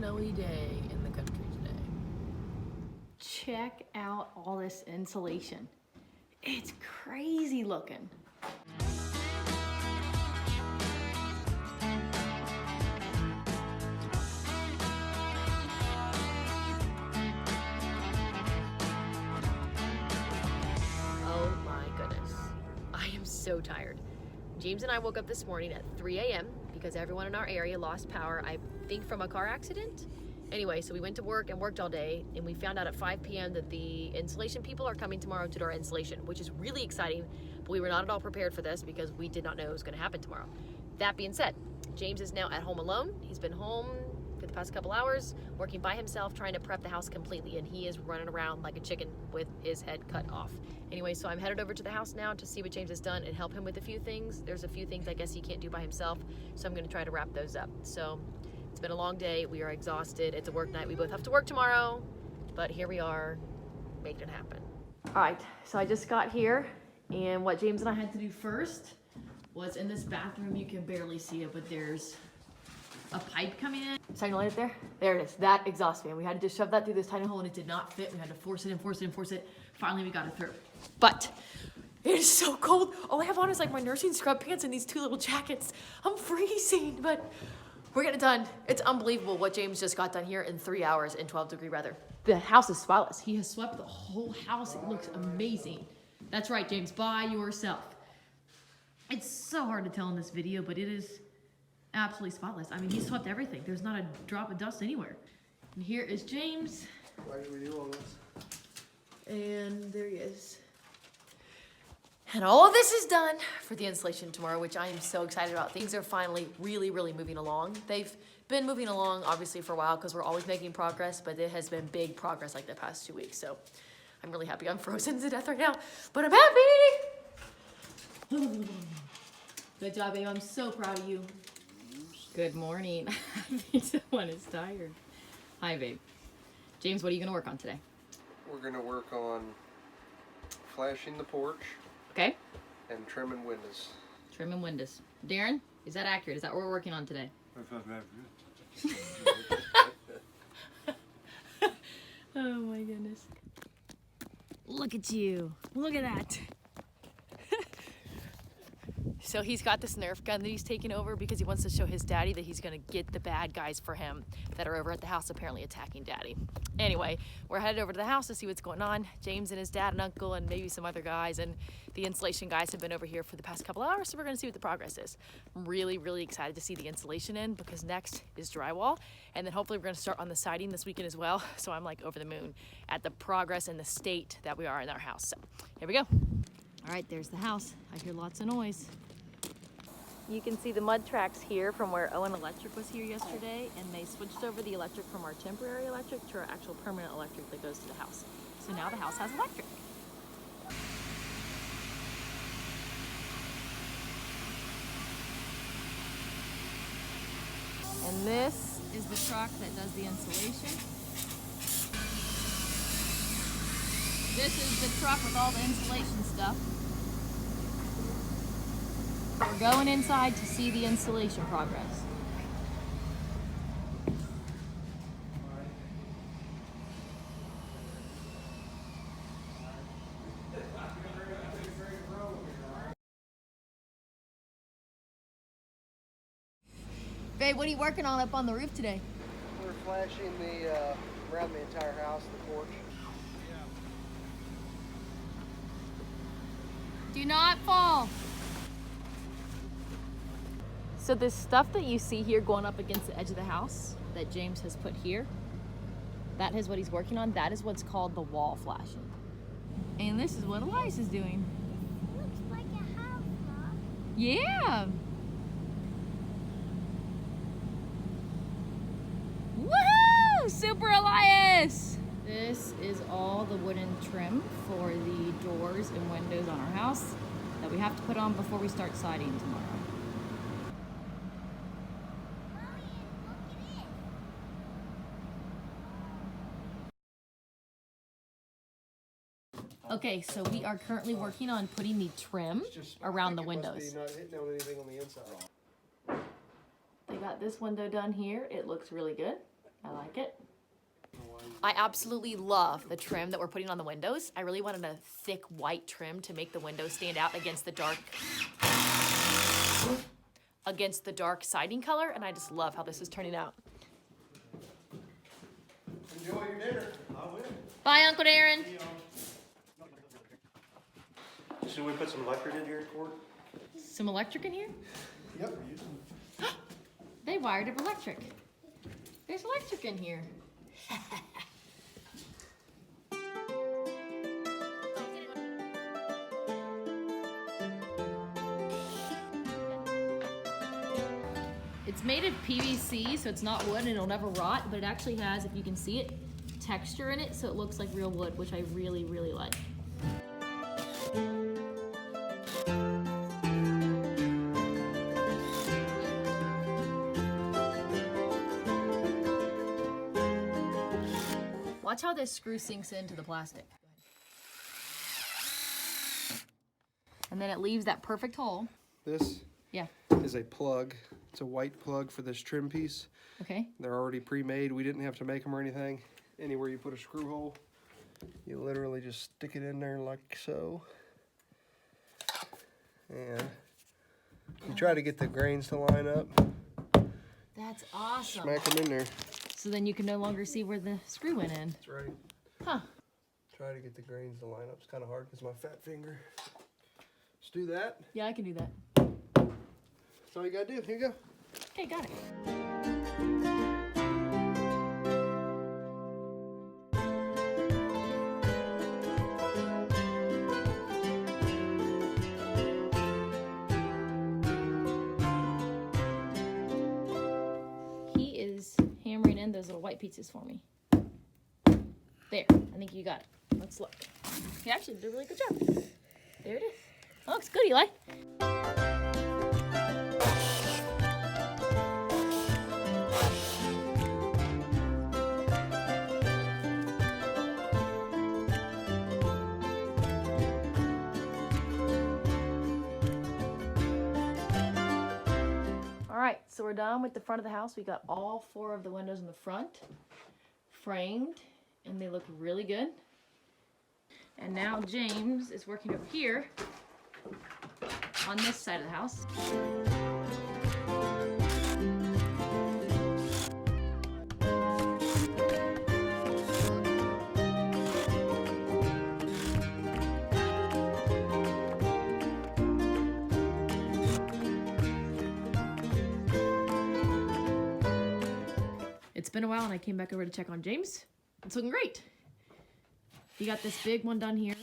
snowy day in the country today. Check out all this insulation. It's crazy looking. Oh my goodness. I am so tired. James and I woke up this morning at 3 a.m. because everyone in our area lost power, I think from a car accident. Anyway, so we went to work and worked all day, and we found out at 5 p.m. that the insulation people are coming tomorrow to do our insulation, which is really exciting, but we were not at all prepared for this because we did not know it was going to happen tomorrow. That being said, James is now at home alone. He's been home for the past couple hours, working by himself, trying to prep the house completely, and he is running around like a chicken with his head cut off. Anyway, so I'm headed over to the house now to see what James has done and help him with a few things. There's a few things I guess he can't do by himself, so I'm going to try to wrap those up. So it's been a long day. We are exhausted. It's a work night. We both have to work tomorrow, but here we are, making it happen. All right, so I just got here, and what James and I had to do first was in this bathroom. You can barely see it, but there's a pipe coming in. Starting to light it there? There it is. That exhaust fan. We had to just shove that through this tiny hole, and it did not fit. We had to force it and force it and force it. Finally, we got it through. But it is so cold. All I have on is like my nursing scrub pants and these two little jackets. I'm freezing, but we're getting it done. It's unbelievable what James just got done here in 3 hours in 12-degree weather. The house is spotless. He has swept the whole house. It looks amazing. That's right, James, by yourself. It's so hard to tell in this video, but it is absolutely spotless. I mean, he swept everything. There's not a drop of dust anywhere. And here is James. Why did we do all this? And there he is. And all of this is done for the installation tomorrow, which I am so excited about. Things are finally really, really moving along. They've been moving along, obviously, for a while because we're always making progress, but it has been big progress like the past 2 weeks. So I'm really happy. I'm frozen to death right now, but I'm happy. Good job, babe. I'm so proud of you. Good morning. Someone is tired. Hi, babe. James, what are you going to work on today? We're going to work on flashing the porch. Okay. And trimming windows. Trim and windows. Darren, is that accurate? Is that what we're working on today? Oh my goodness. Look at you. Look at that. So he's got this Nerf gun that he's taking over because he wants to show his daddy that he's going to get the bad guys for him that are over at the house apparently attacking daddy. Anyway, we're headed over to the house to see what's going on. James and his dad and uncle and maybe some other guys and the insulation guys have been over here for the past couple hours, so we're going to see what the progress is. I'm really, really excited to see the insulation in because next is drywall, and then hopefully we're going to start on the siding this weekend as well. So I'm like over the moon at the progress and the state that we are in our house. So here we go. All right, there's the house. I hear lots of noise. You can see the mud tracks here from where Owen Electric was here yesterday, and they switched over the electric from our temporary electric to our actual permanent electric that goes to the house. So now the house has electric. And this is the truck that does the insulation. This is the truck with all the insulation stuff. We're going inside to see the installation progress. Babe, what are you working on up on the roof today? We're flashing the around the entire house, the porch. Do not fall. So this stuff that you see here going up against the edge of the house that James has put here, that is what he's working on. That is what's called the wall flashing. And this is what Elias is doing. It looks like a house, Mom. Yeah. Woohoo! Super Elias! This is all the wooden trim for the doors and windows on our house that we have to put on before we start siding tomorrow. Okay, so we are currently working on putting the trim around the windows. Not hitting on anything on the inside. They got this window done here. It looks really good. I like it. I absolutely love the trim that we're putting on the windows. I really wanted a thick white trim to make the windows stand out against the dark siding color, and I just love how this is turning out. Enjoy your dinner. I will. Bye, Uncle Darren. Should we put some electric in here, Court? Some electric in here? Yep. They wired up electric. There's electric in here. It's made of PVC, so it's not wood and it'll never rot, but it actually has, if you can see it, texture in it, so it looks like real wood, which I really, really like. Watch how this screw sinks into the plastic. And then it leaves that perfect hole. This Yeah, is a plug. It's a white plug for this trim piece. okay. They're already pre-made. We didn't have to make them or anything. Anywhere you put a screw hole, you literally just stick it in there like so. And you try to get the grains to line up. That's awesome. Smack them in there. So then you can no longer see where the screw went in. That's right. Huh. Try to get the grains to line up. It's kind of hard because my fat finger. Let's do that. Yeah, I can do that. That's all you gotta do. Here you go. Okay, got it. He is hammering in those little white pizzas for me. There, I think you got it. Let's look. He actually did a really good job. There it is. Oh, looks good, Eli. Alright, so we're done with the front of the house. We got all 4 of the windows in the front framed, and they look really good. And now James is working over here on this side of the house. It's been a while and I came back over to check on James. It's looking great. You got this big one done here.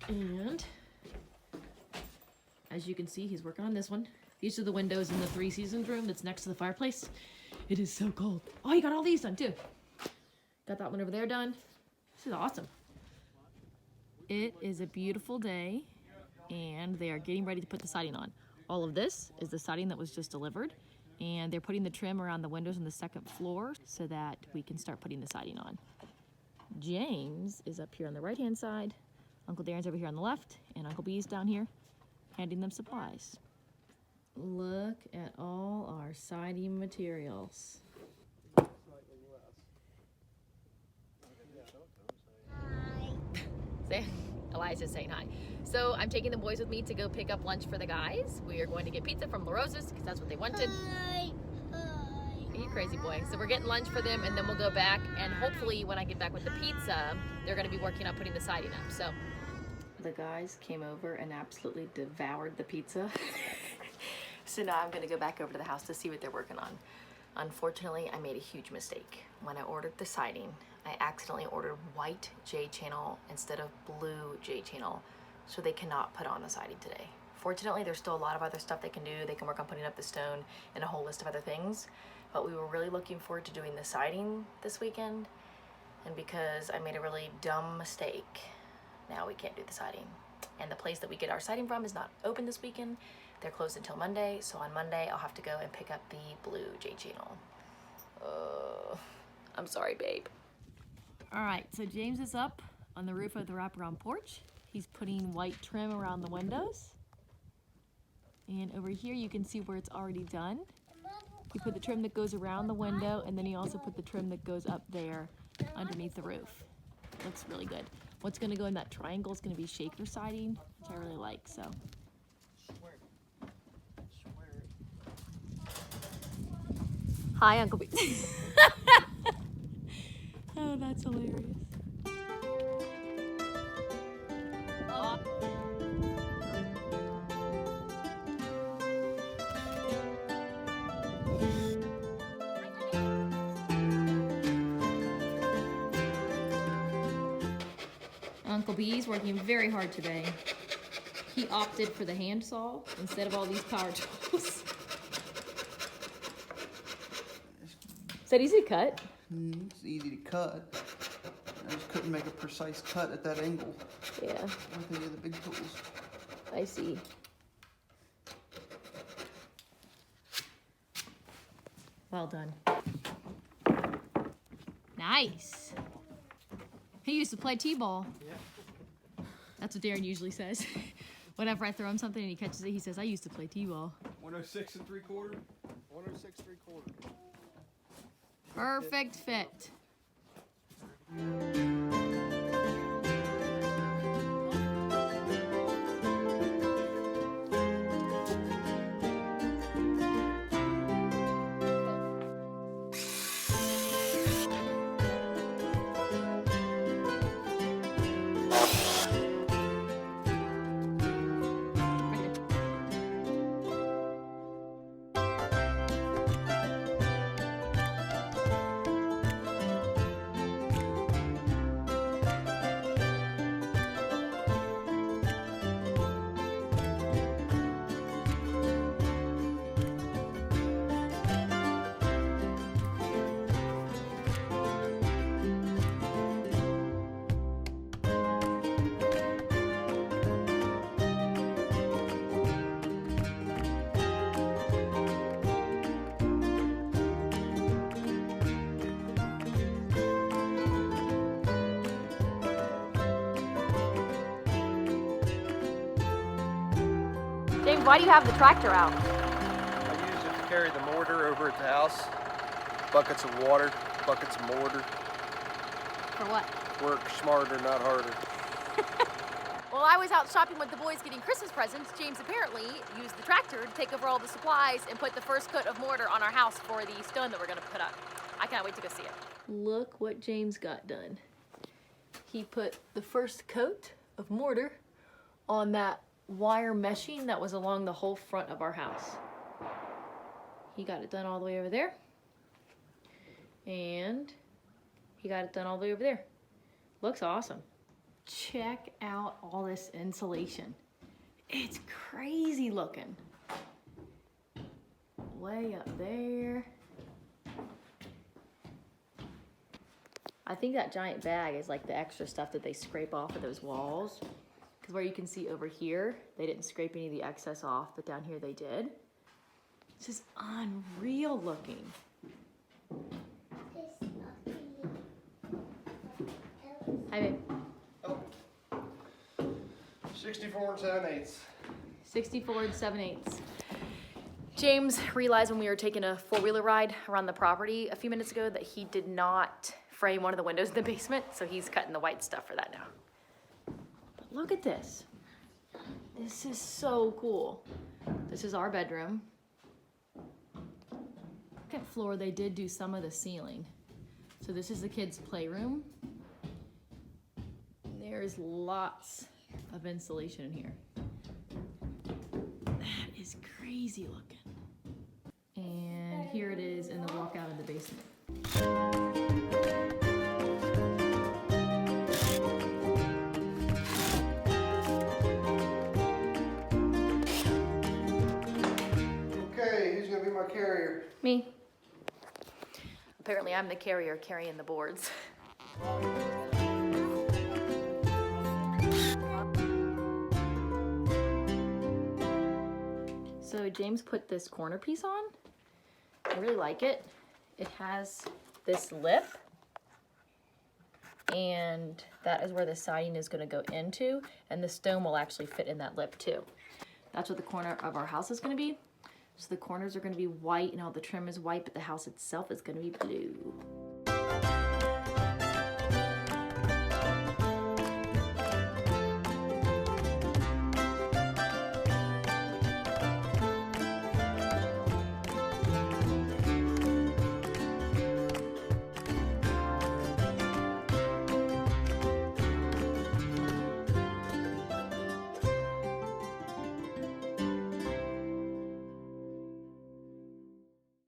And as you can see, he's working on this one. These are the windows in the 3 seasons room that's next to the fireplace. It is so cold. Oh, you got all these done too. Got that one over there done. This is awesome. It is a beautiful day and they are getting ready to put the siding on. All of this is the siding that was just delivered, and they're putting the trim around the windows on the 2nd floor so that we can start putting the siding on. James is up here on the right-hand side, Uncle Darren's over here on the left, and Uncle B's down here handing them supplies. Look at all our siding materials. Eliza's saying hi. So I'm taking the boys with me to go pick up lunch for the guys. We are going to get pizza from La Rosa's because that's what they wanted. Hi. Hi. You crazy boy. So we're getting lunch for them and then we'll go back, and hopefully when I get back with the pizza, they're going to be working on putting the siding up. So The guys came over and absolutely devoured the pizza. So now I'm gonna go back over to the house to see what they're working on. Unfortunately, I made a huge mistake. When I ordered the siding, I accidentally ordered white J-channel instead of blue J-channel, so they cannot put on the siding today. Fortunately, there's still a lot of other stuff they can do. They can work on putting up the stone and a whole list of other things, but we were really looking forward to doing the siding this weekend, and because I made a really dumb mistake, now we can't do the siding. And the place that we get our siding from is not open this weekend. They're closed until Monday, so on Monday I'll have to go and pick up the blue J-channel. I'm sorry, babe. All right, so James is up on the roof of the wraparound porch. He's putting white trim around the windows. And over here you can see where it's already done. He put the trim that goes around the window, and then he also put the trim that goes up there underneath the roof. Looks really good. What's gonna go in that triangle is gonna be shaker siding, which I really like, so. Hi, Uncle B. Oh, that's hilarious. Uncle B's working very hard today. He opted for the hand saw instead of all these power tools. Is that easy to cut? It's easy to cut. I just couldn't make a precise cut at that angle Yeah, with any of the big tools. I see. Well done. Nice. He used to play t-ball. Yeah. That's what Darren usually says. Whenever I throw him something and he catches it, he says, I used to play t-ball. 106 3/4. 106 3/4. Perfect fit. James, why do you have the tractor out? I use it to carry the mortar over at the house. Buckets of water, buckets of mortar. For what? Work smarter, not harder. While I was out shopping with the boys getting Christmas presents, James apparently used the tractor to take over all the supplies and put the first coat of mortar on our house for the stone that we're gonna put up. I can't wait to go see it. Look what James got done. He put the first coat of mortar on that wire meshing that was along the whole front of our house. He got it done all the way over there. And he got it done all the way over there. Looks awesome. Check out all this insulation. It's crazy looking. Way up there. I think that giant bag is like the extra stuff that they scrape off of those walls. Because where you can see over here, they didn't scrape any of the excess off, but down here they did. It's just unreal looking. Hi, babe. Oh. 64 7/8. 64 7/8. James realized when we were taking a four-wheeler ride around the property a few minutes ago that he did not frame one of the windows in the basement, so he's cutting the white stuff for that now. But look at this. This is so cool. This is our bedroom. Second floor, they did do some of the ceiling. So this is the kids' playroom. There's lots of insulation in here. That is crazy looking. And here it is in the walkout in the basement. Okay, who's gonna be my carrier? Me. Apparently I'm the carrier carrying the boards. So James put this corner piece on. I really like it. It has this lip, and that is where the siding is going to go into, and the stone will actually fit in that lip too. That's what the corner of our house is going to be. So the corners are going to be white and all the trim is white, but the house itself is going to be blue.